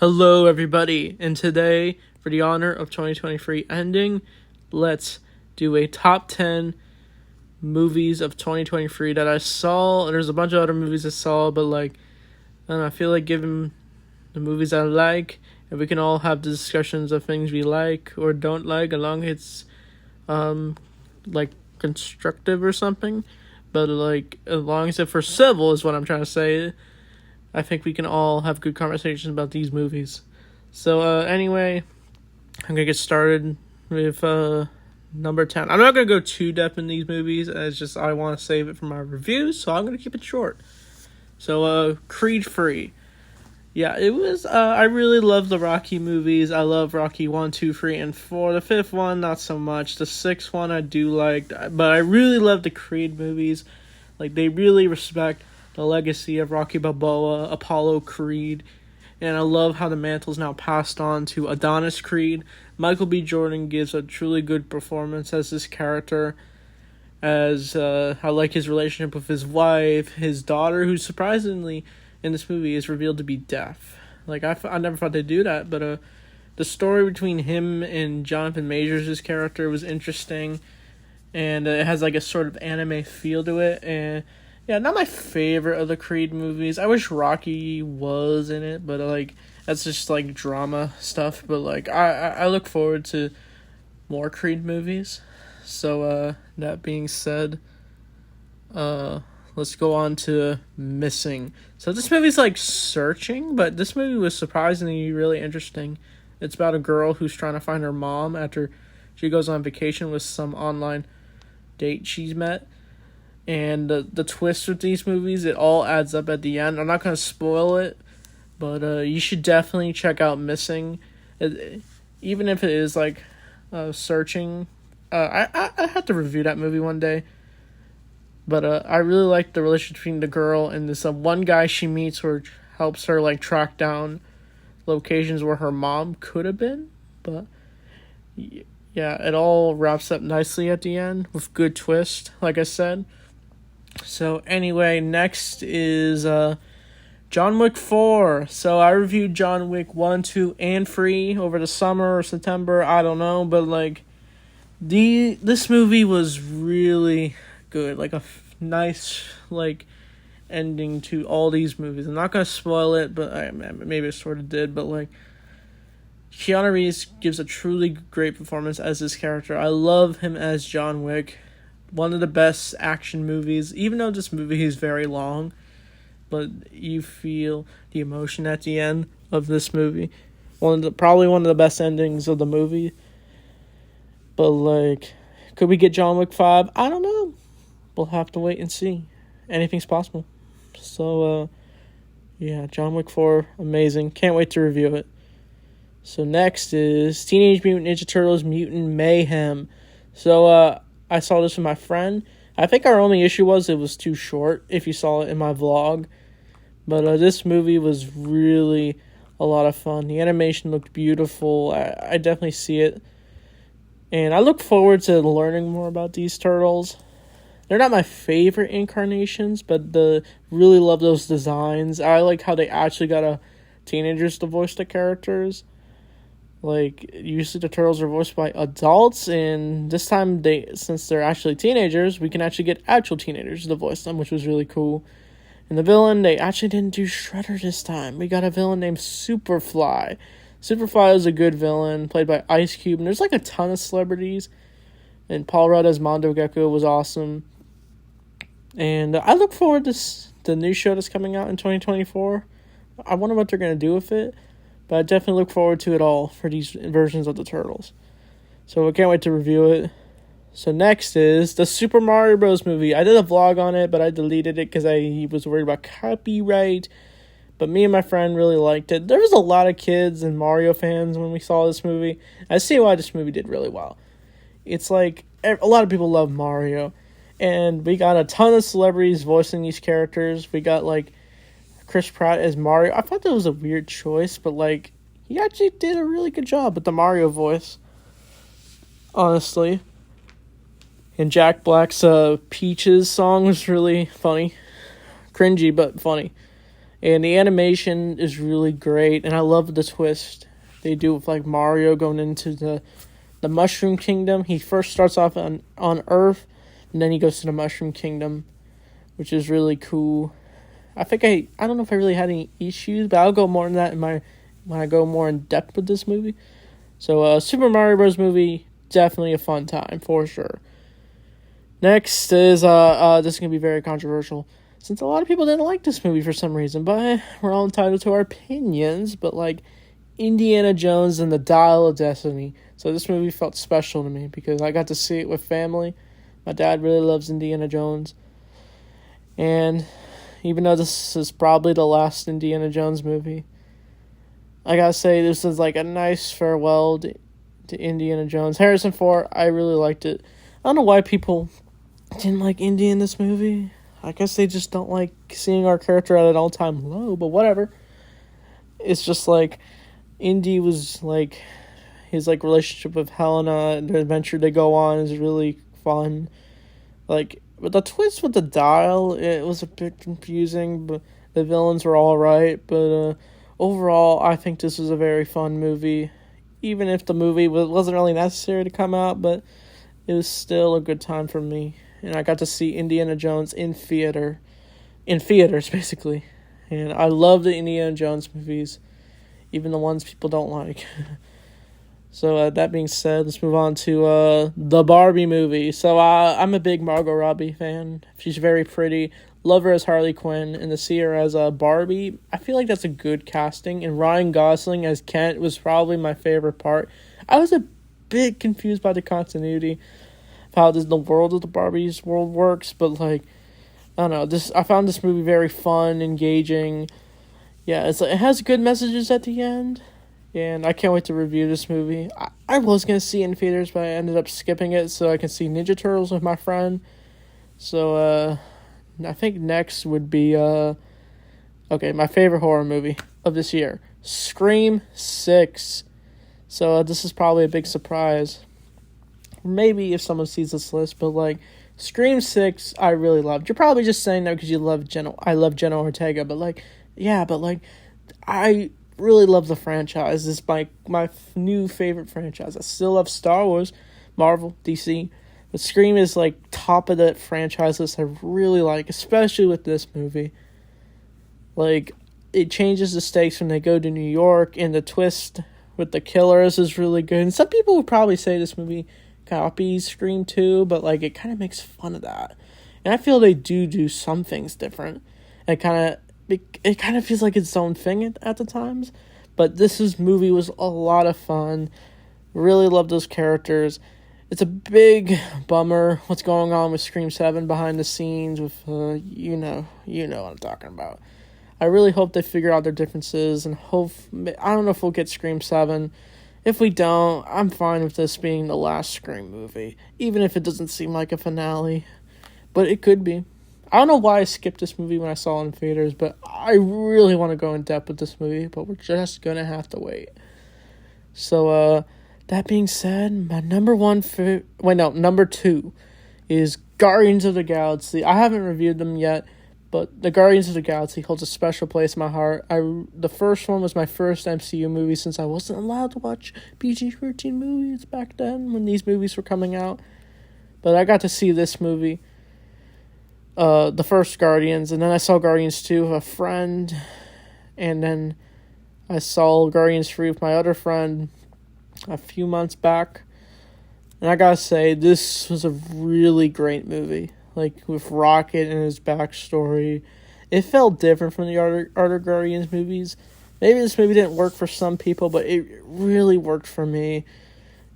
Hello, everybody, and today, for the honor of 2023 ending, let's do a top 10 movies of 2023 that I saw. There's a bunch of other movies I saw, but I don't know, I feel like giving the movies I like, and we can all have discussions of things we like or don't like, along it's constructive or something. But as long as it's for civil is what I'm trying to say. I think we can all have good conversations about these movies. So, anyway, I'm going to get started with number 10. I'm not going to go too depth in these movies, as just I want to save it for my reviews, so I'm going to keep it short. So, Creed 3. Yeah, it was, I really love the Rocky movies. I love Rocky 1, 2, 3, and 4. The 5th one, not so much. The 6th one I do like, but I really love the Creed movies. They really respect the legacy of Rocky Balboa, Apollo Creed, and I love how the mantle's now passed on to Adonis Creed. Michael B. Jordan gives a truly good performance as this character, as I like his relationship with his wife, his daughter, who surprisingly in this movie is revealed to be deaf. I never thought they'd do that, but the story between him and Jonathan Majors' character was interesting, and it has a sort of anime feel to it, and yeah, not my favorite of the Creed movies. I wish Rocky was in it, but that's just drama stuff. But I look forward to more Creed movies. So that being said, let's go on to Missing. So this movie's searching, but this movie was surprisingly really interesting. It's about a girl who's trying to find her mom after she goes on vacation with some online date she's met. And the twist with these movies, it all adds up at the end. I'm not going to spoil it, but you should definitely check out Missing. Even if it is searching. I have to review that movie one day. But I really like the relationship between the girl and this one guy she meets who helps her track down locations where her mom could have been. But yeah, it all wraps up nicely at the end with good twist, like I said. So anyway, next is John Wick 4. So I reviewed John Wick 1, 2, and 3 over the summer or September, I don't know, but this movie was really good. A nice ending to all these movies. I'm not going to spoil it, but maybe it sort of did, but Keanu Reeves gives a truly great performance as this character. I love him as John Wick. One of the best action movies, even though this movie is very long, but you feel the emotion at the end of this movie. Probably one of the best endings of the movie. But could we get John Wick 5? I don't know. We'll have to wait and see. Anything's possible. So, yeah, John Wick 4, amazing. Can't wait to review it. So next is Teenage Mutant Ninja Turtles Mutant Mayhem. So, I saw this with my friend. I think our only issue was it was too short, if you saw it in my vlog. But this movie was really a lot of fun. The animation looked beautiful. I definitely see it. And I look forward to learning more about these turtles. They're not my favorite incarnations, but really love those designs. I like how they actually got teenagers to voice the characters. Usually the turtles are voiced by adults, and this time, since they're actually teenagers, we can actually get actual teenagers to voice them, which was really cool. And the villain, they actually didn't do Shredder this time. We got a villain named Superfly. Superfly is a good villain, played by Ice Cube, and there's a ton of celebrities. And Paul Rudd as Mondo Gecko was awesome. And I look forward to the new show that's coming out in 2024. I wonder what they're going to do with it. But I definitely look forward to it all for these versions of the Turtles. So I can't wait to review it. So next is the Super Mario Bros. Movie. I did a vlog on it, but I deleted it because I was worried about copyright. But me and my friend really liked it. There was a lot of kids and Mario fans when we saw this movie. I see why this movie did really well. It's a lot of people love Mario. And we got a ton of celebrities voicing these characters. We got Chris Pratt as Mario. I thought that was a weird choice, but he actually did a really good job with the Mario voice, honestly. And Jack Black's Peaches song was really funny. Cringy, but funny. And the animation is really great, and I love the twist they do with like Mario going into the Mushroom Kingdom. He first starts off on Earth, and then he goes to the Mushroom Kingdom, which is really cool. I think I don't know if I really had any issues, but I'll go more in that when I go more in depth with this movie. So Super Mario Bros. Movie, definitely a fun time for sure. Next is this is gonna be very controversial, since a lot of people didn't like this movie for some reason, but we're all entitled to our opinions. But like Indiana Jones and the Dial of Destiny. So this movie felt special to me because I got to see it with family. My dad really loves Indiana Jones, and even though this is probably the last Indiana Jones movie, I gotta say this is like a nice farewell to Indiana Jones. Harrison Ford, I really liked it. I don't know why people didn't like Indy in this movie. I guess they just don't like seeing our character at an all-time low, but whatever. It's just like Indy was like his like relationship with Helena and the adventure they go on is really fun. Like, but the twist with the dial, it was a bit confusing, but the villains were all right. But overall, I think this was a very fun movie, even if the movie wasn't really necessary to come out, but it was still a good time for me. And I got to see Indiana Jones in theaters, basically. And I love the Indiana Jones movies, even the ones people don't like. So that being said, let's move on to the Barbie movie. So I'm a big Margot Robbie fan. She's very pretty. Love her as Harley Quinn, and to see her as Barbie, I feel like that's a good casting. And Ryan Gosling as Kent was probably my favorite part. I was a bit confused by the continuity of how the world of the Barbies World works, but like, I don't know. I found this movie very fun, engaging. Yeah, it has good messages at the end. And I can't wait to review this movie. I was going to see it in theaters, but I ended up skipping it so I can see Ninja Turtles with my friend. So, I think next would be, my favorite horror movie of this year. Scream 6. So, this is probably a big surprise. Maybe if someone sees this list, but, like, Scream 6, I really loved. You're probably just saying that because I love Jenna Ortega, but, like, yeah, but, like, I really love the franchise. It's my new favorite franchise. I still love Star Wars, Marvel, DC, but Scream is like top of the franchise list I really like, especially with this movie. Like, it changes the stakes when they go to New York, and the twist with the killers is really good. And some people would probably say this movie copies Scream 2, but like it kind of makes fun of that. And I feel they do some things different. It kind of feels like its own thing at the times. But this movie was a lot of fun. Really love those characters. It's a big bummer what's going on with Scream 7 behind the scenes with, you know what I'm talking about. I really hope they figure out their differences and I don't know if we'll get Scream 7. If we don't, I'm fine with this being the last Scream movie, even if it doesn't seem like a finale. But it could be. I don't know why I skipped this movie when I saw it in theaters, but I really want to go in depth with this movie, but we're just going to have to wait. So, that being said, my number 2 is Guardians of the Galaxy. I haven't reviewed them yet, but the Guardians of the Galaxy holds a special place in my heart. The first one was my first MCU movie since I wasn't allowed to watch PG-13 movies back then when these movies were coming out. But I got to see this movie. The first Guardians, and then I saw Guardians 2 with a friend, and then I saw Guardians 3 with my other friend a few months back, and I gotta say, this was a really great movie, like, with Rocket and his backstory. It felt different from the other Guardians movies. Maybe this movie didn't work for some people, but it really worked for me.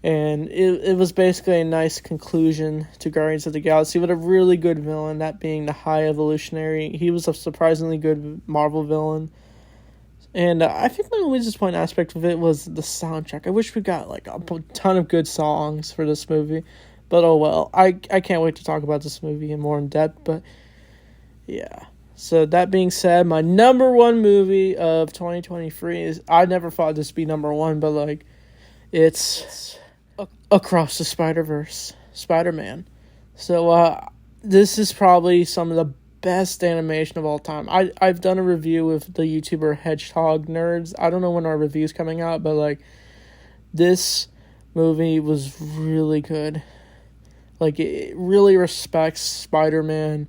And it was basically a nice conclusion to Guardians of the Galaxy with a really good villain, that being the High Evolutionary. He was a surprisingly good Marvel villain. And I think my only disappointing aspect of it was the soundtrack. I wish we got like a ton of good songs for this movie. But oh well, I can't wait to talk about this movie in depth. But yeah. So that being said, my number 1 movie of 2023 is, I never thought this would be number 1, but like, it's Across the Spider-Verse, SpiderMan. So, this is probably some of the best animation of all time. I've done a review with the YouTuber Hedgehog Nerds. I don't know when our review's coming out, but like this movie was really good. Like it really respects Spider-Man.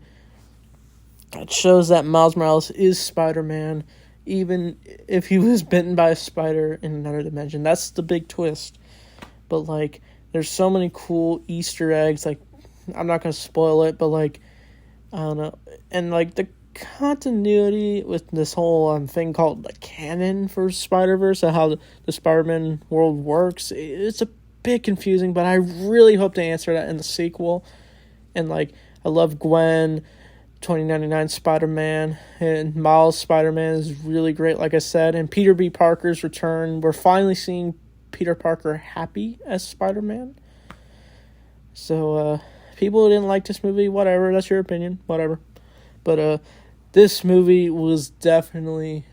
It shows that Miles Morales is Spider-Man, even if he was bitten by a spider in another dimension. That's the big twist. But like there's so many cool Easter eggs, like I'm not gonna spoil it, but like I don't know, and like the continuity with this whole thing called the canon for Spider-Verse and how the Spider-Man world works, it's a bit confusing, but I really hope to answer that in the sequel. And like I love Gwen 2099 Spider-Man, and Miles Spider-Man is really great, like I said, and Peter B. Parker's return. We're finally seeing Peter Parker happy as Spider-Man. So people who didn't like this movie, whatever, that's your opinion, whatever. But this movie was definitely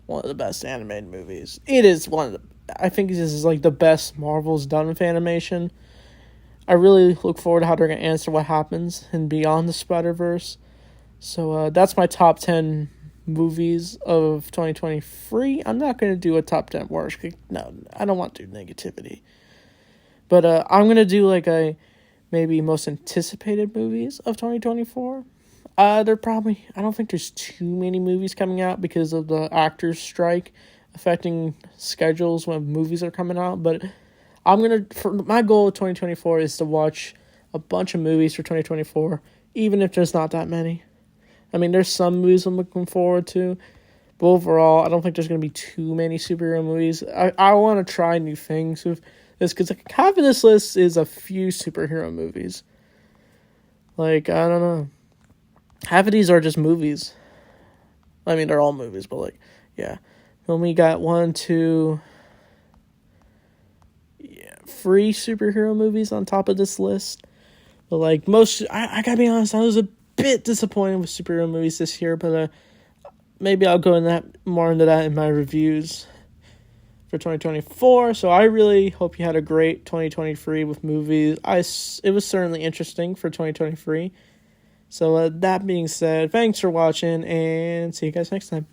one of the best animated movies. It is one of the, I think this is like the best Marvel's done with animation. I really look forward to how they're going to answer what happens in Beyond the Spider-Verse. So that's my top 10 movies of 2023. I'm not going to do a top 10 worst. No, I don't want to do negativity. But I'm going to do like a maybe most anticipated movies of 2024. They're probably, I don't think there's too many movies coming out because of the actors' strike affecting schedules when movies are coming out. But my goal of 2024 is to watch a bunch of movies for 2024, even if there's not that many. I mean, there's some movies I'm looking forward to, but overall, I don't think there's going to be too many superhero movies. I want to try new things with this, because like, half of this list is a few superhero movies. Like, I don't know. Half of these are just movies. I mean, they're all movies, but like, yeah. Then we got 3 superhero movies on top of this list. But like I gotta be honest, I was a bit disappointed with superhero movies this year, but maybe I'll go more into that in my reviews for 2024. So I really hope you had a great 2023 with movies. It was certainly interesting for 2023. So that being said, thanks for watching, and see you guys next time.